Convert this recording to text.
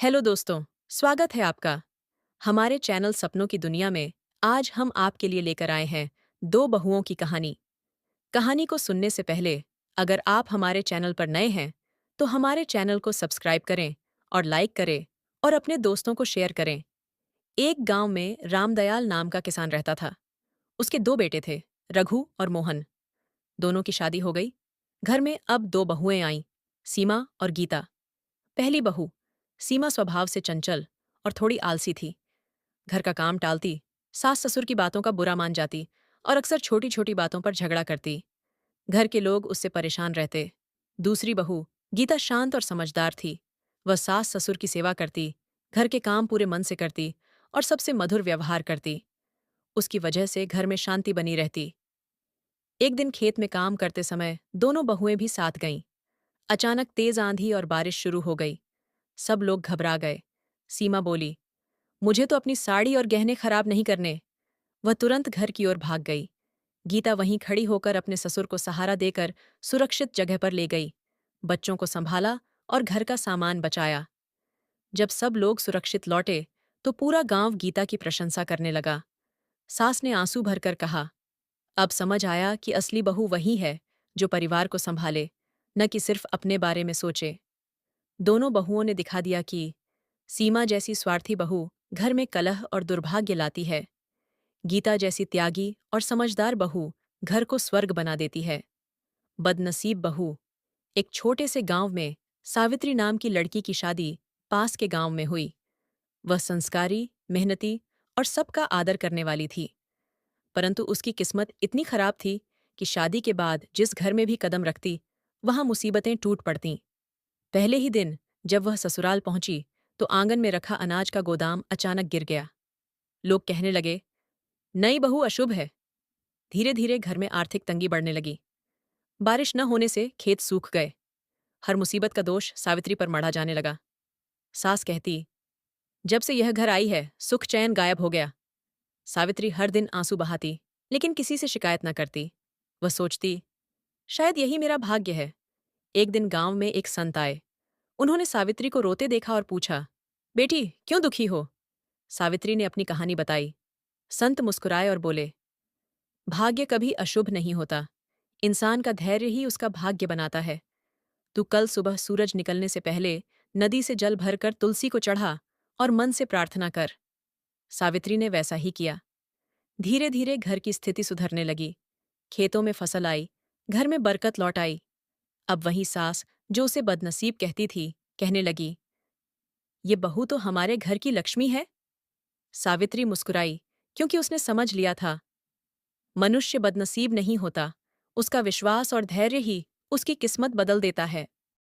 Hello दोस्तों, स्वागत है आपका हमारे चैनल सपनों की दुनिया में। आज हम आपके लिए लेकर आए हैं दो बहुओं की कहानी। कहानी को सुनने से पहले अगर आप हमारे चैनल पर नए हैं तो हमारे चैनल को सब्सक्राइब करें और लाइक करें और अपने दोस्तों को शेयर करें। एक गांव में रामदयाल नाम का किसान रहता था। उसके दो बेटे थे, रघु और मोहन। दोनों की शादी हो गई। घर में अब दो बहुएं आईं, सीमा और गीता। पहली बहू सीमा स्वभाव से चंचल और थोड़ी आलसी थी। घर का काम टालती, सास ससुर की बातों का बुरा मान जाती और अक्सर छोटी छोटी बातों पर झगड़ा करती। घर के लोग उससे परेशान रहते। दूसरी बहू गीता शांत और समझदार थी। वह सास ससुर की सेवा करती, घर के काम पूरे मन से करती और सबसे मधुर व्यवहार करती। उसकी वजह से घर में शांति बनी रहती। एक दिन खेत में काम करते समय दोनों बहुएं भी साथ गईं। अचानक तेज आंधी और बारिश शुरू हो गई। सब लोग घबरा गए। सीमा बोली, मुझे तो अपनी साड़ी और गहने खराब नहीं करने। वह तुरंत घर की ओर भाग गई। गीता वहीं खड़ी होकर अपने ससुर को सहारा देकर सुरक्षित जगह पर ले गई। बच्चों को संभाला और घर का सामान बचाया। जब सब लोग सुरक्षित लौटे तो पूरा गांव गीता की प्रशंसा करने लगा। सास ने आंसू भरकर कहा, अब समझ आया कि असली बहू वही है जो परिवार को संभाले, न कि सिर्फ अपने बारे में सोचे। दोनों बहुओं ने दिखा दिया कि सीमा जैसी स्वार्थी बहू घर में कलह और दुर्भाग्य लाती है। गीता जैसी त्यागी और समझदार बहू घर को स्वर्ग बना देती है। बदनसीब बहू। एक छोटे से गांव में सावित्री नाम की लड़की की शादी पास के गांव में हुई। वह संस्कारी, मेहनती और सबका आदर करने वाली थी। परंतु उसकी किस्मत इतनी खराब थी कि शादी के बाद जिस घर में भी कदम रखती वहां मुसीबतें टूट पड़तीं। पहले ही दिन जब वह ससुराल पहुंची तो आंगन में रखा अनाज का गोदाम अचानक गिर गया। लोग कहने लगे, नई बहू अशुभ है। धीरे धीरे घर में आर्थिक तंगी बढ़ने लगी। बारिश न होने से खेत सूख गए। हर मुसीबत का दोष सावित्री पर मढ़ा जाने लगा। सास कहती, जब से यह घर आई है सुख चैन गायब हो गया। सावित्री हर दिन आंसू बहाती लेकिन किसी से शिकायत न करती। वह सोचती, शायद यही मेरा भाग्य है। एक दिन गांव में एक संत आए। उन्होंने सावित्री को रोते देखा और पूछा, बेटी क्यों दुखी हो? सावित्री ने अपनी कहानी बताई। संत मुस्कुराए और बोले, भाग्य कभी अशुभ नहीं होता। इंसान का धैर्य ही उसका भाग्य बनाता है। तू कल सुबह सूरज निकलने से पहले नदी से जल भरकर तुलसी को चढ़ा और मन से प्रार्थना कर। सावित्री ने वैसा ही किया। धीरे धीरे घर की स्थिति सुधरने लगी। खेतों में फसल आई, घर में बरकत लौट आई। अब वही सास जो उसे बदनसीब कहती थी कहने लगी, ये बहू तो हमारे घर की लक्ष्मी है। सावित्री मुस्कुराई क्योंकि उसने समझ लिया था, मनुष्य बदनसीब नहीं होता, उसका विश्वास और धैर्य ही उसकी किस्मत बदल देता है।